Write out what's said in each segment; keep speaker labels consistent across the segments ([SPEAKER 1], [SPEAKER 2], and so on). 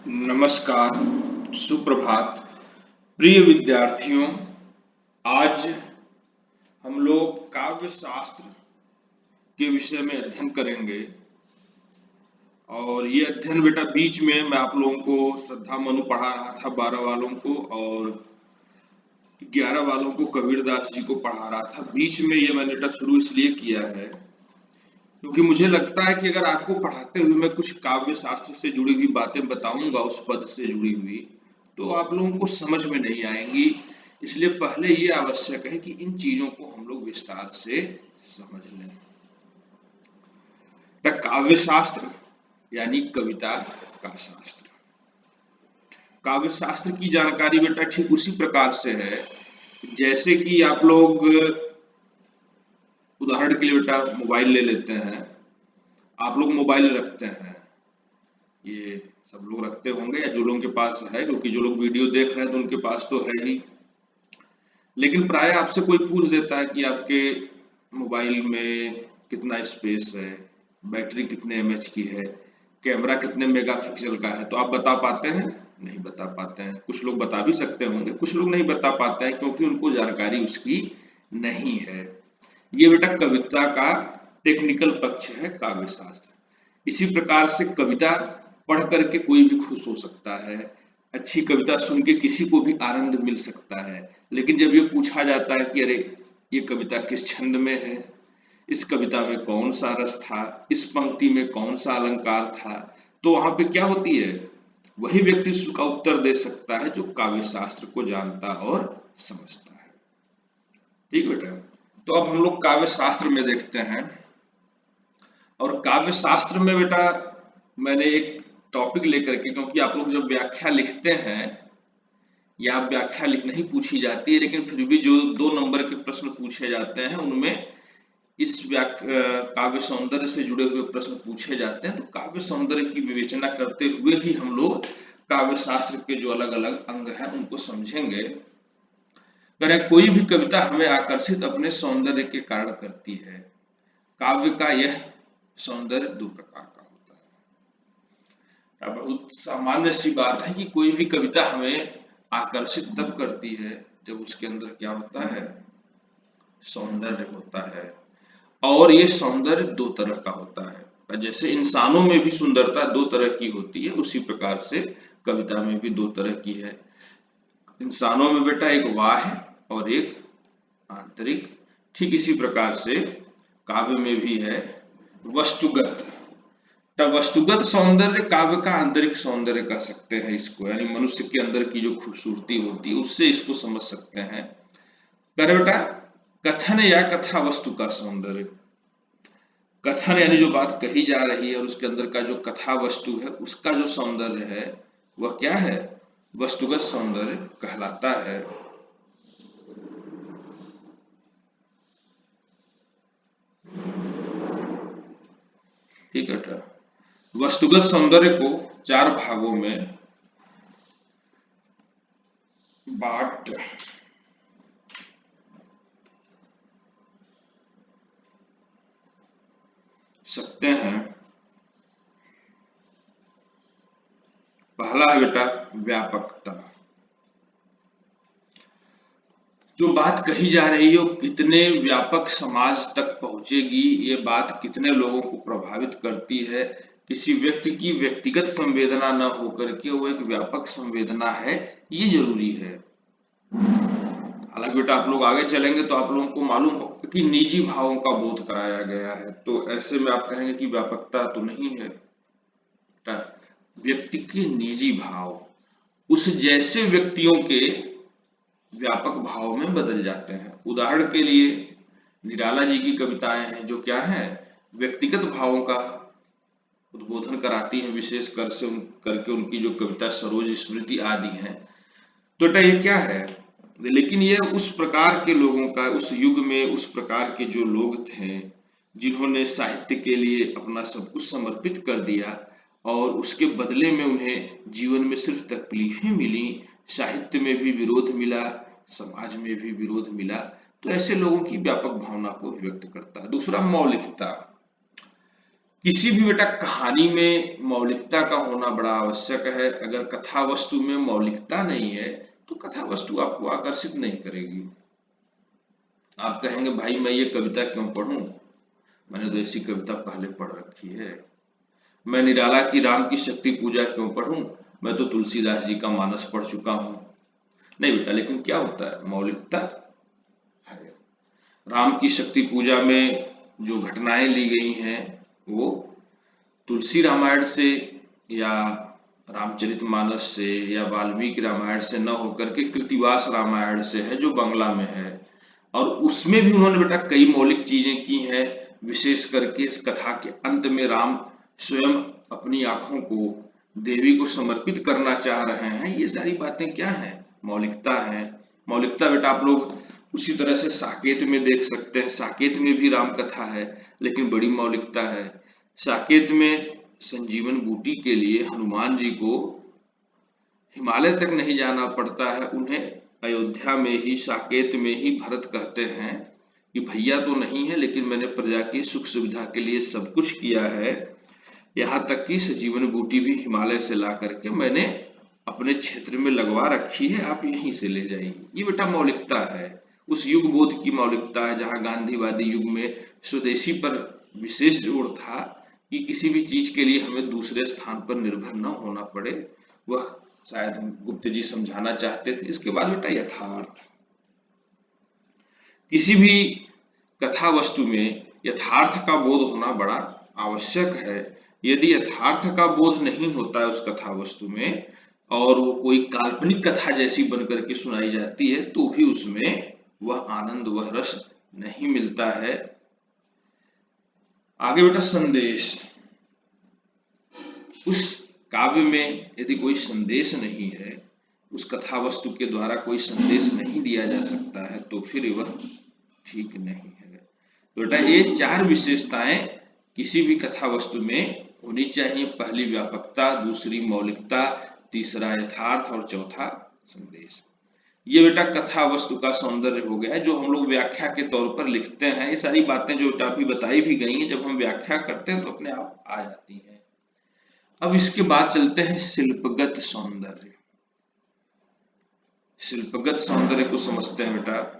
[SPEAKER 1] नमस्कार, सुप्रभात, प्रिय विद्यार्थियों। आज हम लोग काव्य शास्त्र के विषय में अध्ययन करेंगे और ये अध्ययन बेटा बीच में मैं आप लोगों को श्रद्धा मनु पढ़ा रहा था 12 वालों को और 11 वालों को कबीरदास जी को पढ़ा रहा था। बीच में ये मैंने बेटा शुरू इसलिए किया है क्योंकि मुझे लगता है कि अगर आपको पढ़ाते हुए मैं कुछ काव्य शास्त्र से जुड़ी हुई बातें बताऊंगा, उस पद से जुड़ी हुई, तो आप लोगों को समझ में नहीं आएंगी। इसलिए पहले ये आवश्यक है कि इन चीजों को हम लोग विस्तार से समझ लें। काव्य शास्त्र यानी कविता का शास्त्र। काव्य शास्त्र की जानकारी बेटा ठीक उसी प्रकार से है जैसे कि आप लोग उदाहरण के लिए बेटा मोबाइल ले लेते हैं। आप लोग मोबाइल रखते हैं, ये सब लोग रखते होंगे या जो लोगों के पास है, क्योंकि जो लोग वीडियो देख रहे हैं तो उनके पास तो है ही। लेकिन प्राय आपसे कोई पूछ देता है कि आपके मोबाइल में कितना स्पेस है, बैटरी कितने एमएच की है, कैमरा कितने मेगापिक्सल का है, तो आप बता पाते हैं? नहीं बता पाते हैं। कुछ लोग बता भी सकते होंगे, कुछ लोग नहीं बता पाते हैं क्योंकि उनको जानकारी उसकी नहीं है। ये बेटा कविता का टेक्निकल पक्ष है काव्य शास्त्र। इसी प्रकार से कविता पढ़ करके कोई भी खुश हो सकता है, अच्छी कविता सुन के किसी को भी आनंद मिल सकता है। लेकिन जब ये पूछा जाता है कि अरे ये कविता किस छंद में है, इस कविता में कौन सा रस था, इस पंक्ति में कौन सा अलंकार था, तो वहां पे क्या होती है? वही व्यक्ति उसका उत्तर दे सकता है जो काव्य शास्त्र को जानता और समझता है। ठीक बेटा, तो अब हम लोग काव्य शास्त्र में देखते हैं। और काव्य शास्त्र में बेटा मैंने एक टॉपिक लेकर के, क्योंकि आप लोग जब व्याख्या लिखते हैं या व्याख्या लिखना ही पूछी जाती है, लेकिन फिर भी जो 2 नंबर के प्रश्न पूछे जाते हैं उनमें इस काव्य सौंदर्य से जुड़े हुए प्रश्न पूछे जाते हैं। तो काव्य सौंदर्य की विवेचना करते हुए ही हम लोग काव्य शास्त्र के जो अलग अलग अंग हैं उनको समझेंगे। करें, कोई भी कविता हमें आकर्षित अपने सौंदर्य के कारण करती है। काव्य का यह सौंदर्य 2 प्रकार का होता है। बहुत सामान्य सी बात है कि कोई भी कविता हमें आकर्षित तब करती है जब उसके अंदर क्या होता है? सौंदर्य होता है। और ये सौंदर्य 2 तरह का होता है। जैसे इंसानों में भी सुंदरता 2 तरह की होती है, उसी प्रकार से कविता में भी 2 तरह की है। इंसानों में बेटा एक बाह्य और एक आंतरिक। ठीक इसी प्रकार से काव्य में भी है वस्तुगत। तब वस्तुगत सौंदर्य काव्य का आंतरिक सौंदर्य कह सकते हैं इसको, यानी मनुष्य के अंदर की जो खूबसूरती होती है उससे इसको समझ सकते हैं। करे बेटा, कथन या कथा वस्तु का सौंदर्य। कथन यानी जो बात कही जा रही है और उसके अंदर का जो कथा वस्तु है उसका जो सौंदर्य है वह क्या है? वस्तुगत सौंदर्य कहलाता है। ठीक है बेटा, वस्तुगत सौंदर्य को 4 भागों में बांट सकते हैं। पहला है बेटा व्यापकता। जो बात कही जा रही है वो कितने व्यापक समाज तक पहुंचेगी, ये बात कितने लोगों को प्रभावित करती है, किसी व्यक्ति की व्यक्तिगत संवेदना न होकर के वो एक व्यापक संवेदना है, ये जरूरी है। हालांकि बेटा आप लोग आगे चलेंगे तो आप लोगों को मालूम हो कि निजी भावों का बोध कराया गया है, तो ऐसे में आप कहेंगे कि व्यापकता तो नहीं है। व्यक्ति के निजी भाव उस जैसे व्यक्तियों के व्यापक भाव में बदल जाते हैं। उदाहरण के लिए निराला जी की कविताएं हैं जो क्या है? व्यक्तिगत भावों का उद्बोधन कराती हैं, विशेष कर से करके उनकी जो कविता सरोज स्मृति आदि हैं। तो बेटा ये क्या है? लेकिन ये उस प्रकार के लोगों का, उस युग में उस प्रकार के जो लोग थे जिन्होंने साहित्य के लिए अपना सब कुछ समर्पित कर दिया और उसके बदले में उन्हें जीवन में सिर्फ तकलीफें मिली, साहित्य में भी विरोध मिला, समाज में भी विरोध मिला, तो ऐसे लोगों की व्यापक भावना को व्यक्त करता है। दूसरा मौलिकता। किसी भी बेटा कहानी में मौलिकता का होना बड़ा आवश्यक है। अगर कथा वस्तु में मौलिकता नहीं है तो कथा वस्तु आपको आकर्षित नहीं करेगी। आप कहेंगे भाई मैं ये कविता क्यों पढूं, मैंने तो ऐसी कविता पहले पढ़ रखी है। मैं निराला की राम की शक्ति पूजा क्यों पढूं, मैं तो तुलसीदास जी का मानस पढ़ चुका हूं। नहीं बेटा, लेकिन क्या होता है, मौलिकता है। राम की शक्ति पूजा में जो घटनाएं ली गई हैं वो तुलसी रामायण से या रामचरितमानस से या वाल्मीकि रामायण से न होकर के कृतिवास रामायण से है, जो बंगला में है। और उसमें भी उन्होंने बेटा कई मौलिक चीजें की हैं। विशेष करके इस कथा के अंत में राम स्वयं अपनी आंखों को देवी को समर्पित करना चाह रहे हैं। ये सारी बातें क्या हैं, मौलिकता है। मौलिकता बेटा आप लोग उसी तरह से साकेत में देख सकते हैं। साकेत में भी राम कथा है लेकिन बड़ी मौलिकता है। साकेत में संजीवन बूटी के लिए हनुमान जी को हिमालय तक नहीं जाना पड़ता है। उन्हें अयोध्या में ही, साकेत में ही भरत कहते हैं कि भैया तो नहीं है लेकिन मैंने प्रजा की सुख सुविधा के लिए सब कुछ किया है। यहाँ तक कि संजीवन बूटी भी हिमालय से ला करके मैंने अपने क्षेत्र में लगवा रखी है, आप यहीं से ले जाइए। ये बेटा मौलिकता है, उस युग बोध की मौलिकता है, जहाँ गांधीवादी युग में स्वदेशी पर विशेष जोर था कि किसी भी चीज के लिए हमें दूसरे स्थान पर निर्भर न होना पड़े। वह शायद गुप्त जी समझाना चाहते थे। इसके बाद बेटा यथार्थ। किसी भी कथा वस्तु में यथार्थ का बोध होना बड़ा आवश्यक है। यदि यथार्थ का बोध नहीं होता है उस कथा वस्तु में और वो कोई काल्पनिक कथा जैसी बनकर के सुनाई जाती है तो भी उसमें वह आनंद, वह रस नहीं मिलता है। आगे बेटा संदेश। उस काव्य में यदि कोई संदेश नहीं है, उस कथा वस्तु के द्वारा कोई संदेश नहीं दिया जा सकता है तो फिर वह ठीक नहीं है। तो बेटा ये चार विशेषताएं किसी भी कथा वस्तु में होनी चाहिए। पहली व्यापकता, दूसरी मौलिकता, तीसरा यथार्थ और चौथा संदेश। ये बेटा कथा वस्तु का सौंदर्य हो गया है, जो हम लोग व्याख्या के तौर पर लिखते हैं। ये सारी बातें जो अभी बताई भी गई हैं, जब हम व्याख्या करते हैं तो अपने आप आ जाती हैं। अब इसके बाद चलते हैं शिल्पगत सौंदर्य। शिल्पगत सौंदर्य को समझते हैं बेटा।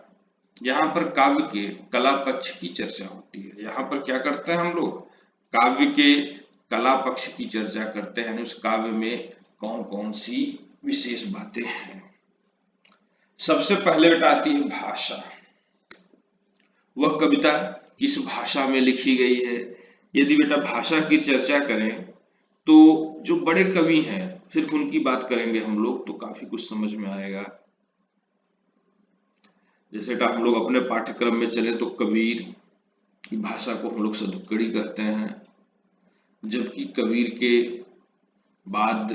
[SPEAKER 1] यहाँ पर काव्य के कला पक्ष की चर्चा होती है। यहाँ पर क्या करते हैं हम लोग, काव्य के कला पक्ष की चर्चा करते हैं, उस काव्य में कौन कौन सी विशेष बातें हैं। सबसे पहले बेटा आती है भाषा। वह कविता किस भाषा में लिखी गई है। यदि बेटा भाषा की चर्चा करें तो जो बड़े कवि हैं सिर्फ उनकी बात करेंगे हम लोग तो काफी कुछ समझ में आएगा। जैसे बेटा हम लोग अपने पाठ्यक्रम में चले तो कबीर की भाषा को हम लोग सदुक्कड़ी कहते हैं, जबकि कबीर के बाद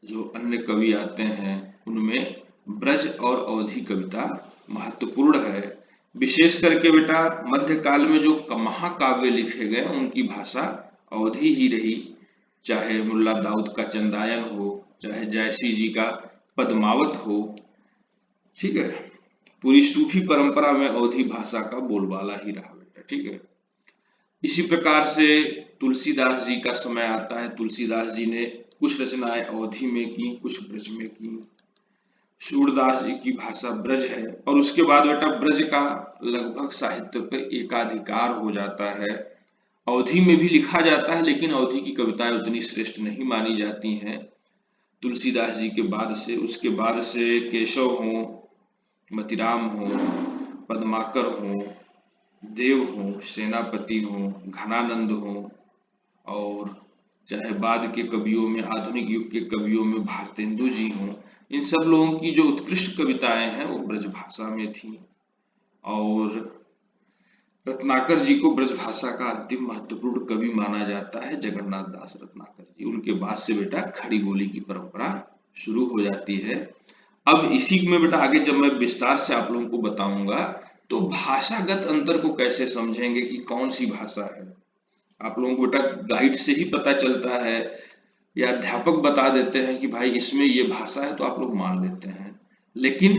[SPEAKER 1] जो अन्य कवि आते हैं उनमें ब्रज और अवधी कविता महत्वपूर्ण है। विशेष करके बेटा मध्यकाल में जो महाकाव्य लिखे गए उनकी भाषा अवधी ही रही, चाहे मुल्ला दाऊद का चंदायन हो, चाहे जयसी जी का पद्मावत हो। ठीक है, पूरी सूफी परंपरा में अवधी भाषा का बोलबाला ही रहा बेटा। ठीक है, इसी प्रकार से तुलसीदास जी का समय आता है। तुलसीदास जी ने कुछ रचनाएं अवधी में की, कुछ ब्रज में की। सूरदास जी की भाषा ब्रज है और उसके बाद बेटा ब्रज का लगभग साहित्य पर एकाधिकार हो जाता है। अवधी में भी लिखा जाता है लेकिन अवधी की कविताएं उतनी श्रेष्ठ नहीं मानी जाती हैं। तुलसीदास जी के बाद से, उसके बाद से केशव हो, मतिराम हो, पद्माकर हो, देव हो, सेनापति हो, घनानंद हो, और चाहे बाद के कवियों में, आधुनिक युग के कवियों में भारतेंदु जी हों, इन सब लोगों की जो उत्कृष्ट कविताएं हैं वो ब्रज भाषा में थी। और रत्नाकर जी को ब्रज भाषा का अंतिम महत्वपूर्ण कवि माना जाता है, जगन्नाथ दास रत्नाकर जी। उनके बाद से बेटा खड़ी बोली की परंपरा शुरू हो जाती है। अब इसी में बेटा आगे जब मैं विस्तार से आप लोगों को बताऊंगा तो भाषागत अंतर को कैसे समझेंगे कि कौन सी भाषा है। आप लोगों को बेटा गाइड से ही पता चलता है या अध्यापक बता देते हैं कि भाई इसमें ये भाषा है तो आप लोग मान लेते हैं। लेकिन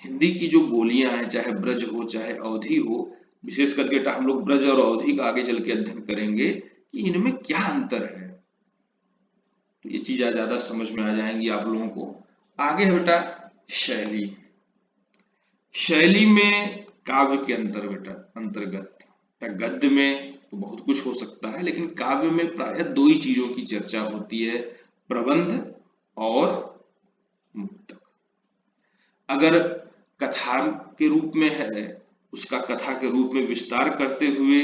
[SPEAKER 1] हिंदी की जो बोलियां हैं, चाहे ब्रज हो चाहे अवधी हो, विशेष करके हम लोग ब्रज और अवधी का आगे चल के अध्ययन करेंगे कि इनमें क्या अंतर है। तो ये चीज ज्यादा समझ में आ जाएंगी आप लोगों को। आगे है बेटा शैली। शैली में काव्य के अंतर्गत गद्य में तो बहुत कुछ हो सकता है, लेकिन काव्य में प्रायः दो ही चीजों की चर्चा होती है, प्रबंध और मुक्तक। अगर कथा के रूप में है, उसका कथा के रूप में विस्तार करते हुए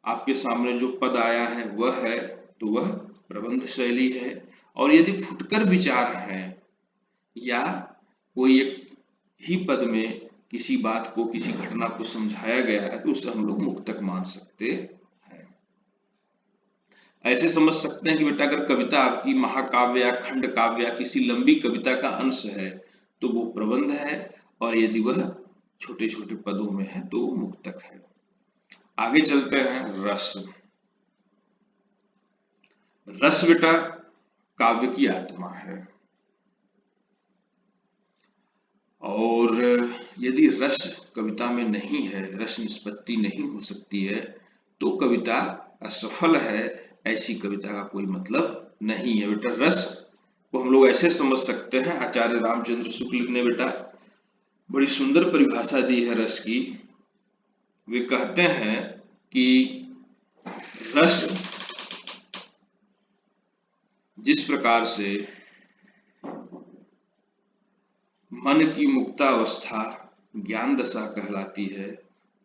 [SPEAKER 1] आपके सामने जो पद आया है वह है, तो वह प्रबंध शैली है। और यदि फुटकर विचार है या कोई एक ही पद में किसी बात को, किसी घटना को समझाया गया है, तो उसे हम लोग मुक्तक मान सकते हैं। ऐसे समझ सकते हैं कि बेटा अगर कविता आपकी महाकाव्य या खंड काव्य या किसी लंबी कविता का अंश है तो वो प्रबंध है, और यदि वह छोटे छोटे पदों में है तो वो मुक्तक है। आगे चलते हैं रस। रस बेटा काव्य की आत्मा है, और यदि रस कविता में नहीं है, रस निष्पत्ति नहीं हो सकती है, तो कविता असफल है। ऐसी कविता का कोई मतलब नहीं है। बेटा रस को हम लोग ऐसे समझ सकते हैं, आचार्य रामचंद्र शुक्ल ने बेटा बड़ी सुंदर परिभाषा दी है रस की। वे कहते हैं कि रस जिस प्रकार से मन की मुक्तावस्था ज्ञान दशा कहलाती है,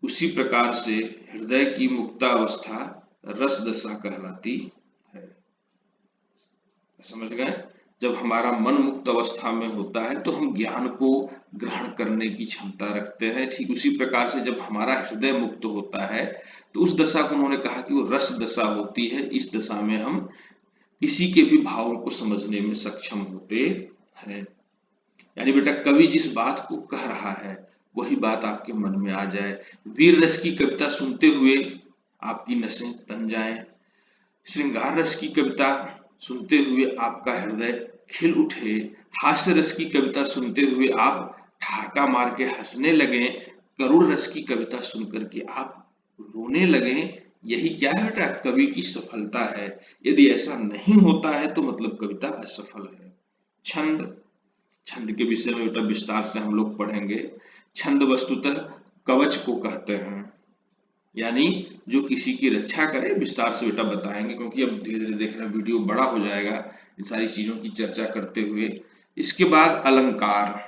[SPEAKER 1] उसी प्रकार से हृदय की मुक्तावस्था रस दशा कहलाती है। समझ गए? जब हमारा मन मुक्त अवस्था में होता है तो हम ज्ञान को ग्रहण करने की क्षमता रखते हैं। ठीक उसी प्रकार से जब हमारा हृदय मुक्त होता है तो उस दशा को उन्होंने कहा कि वो रस दशा होती है। इस दशा में हम किसी के भी भावों को समझने में सक्षम होते हैं। यानी बेटा कवि जिस बात को कह रहा है वही बात आपके मन में आ जाए। वीर रस की कविता सुनते हुए आपकी नसें तन जाएं, श्रृंगार रस की कविता सुनते हुए आपका हृदय खिल उठे, हास्य रस की कविता सुनते हुए आप ठहाका मार के हंसने लगे, करुण रस की कविता सुनकर के आप रोने लगे। यही क्या है बेटा? कवि की सफलता है। यदि ऐसा नहीं होता है तो मतलब कविता असफल है। छंद, छंद के विषय में बेटा विस्तार से हम लोग पढ़ेंगे। छंद वस्तुतः कवच को कहते हैं, यानी जो किसी की रक्षा करे। विस्तार से बेटा बताएंगे, क्योंकि अब धीरे धीरे देख रहे हैं वीडियो बड़ा हो जाएगा इन सारी चीजों की चर्चा करते हुए। इसके बाद अलंकार,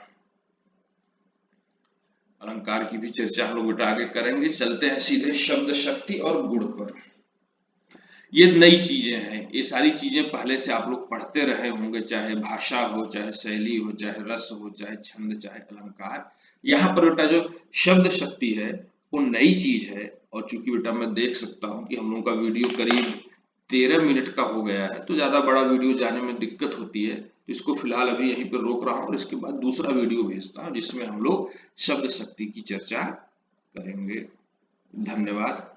[SPEAKER 1] अलंकार की भी चर्चा हम लोग बेटा आगे करेंगे। चलते हैं सीधे शब्द शक्ति और गुण पर। ये नई चीजें हैं, ये सारी चीजें पहले से आप लोग पढ़ते रहे होंगे, चाहे भाषा हो, चाहे शैली हो, चाहे रस हो, चाहे छंद, चाहे अलंकार। यहाँ पर बेटा जो शब्द शक्ति है वो नई चीज है। और चूंकि बेटा मैं देख सकता हूँ कि हम लोगों का वीडियो करीब 13 मिनट का हो गया है, तो ज्यादा बड़ा वीडियो जाने में दिक्कत होती है, तो इसको फिलहाल अभी यहीं पर रोक रहा हूँ और इसके बाद दूसरा वीडियो भेजता हूँ जिसमें हम लोग शब्द शक्ति की चर्चा करेंगे। धन्यवाद।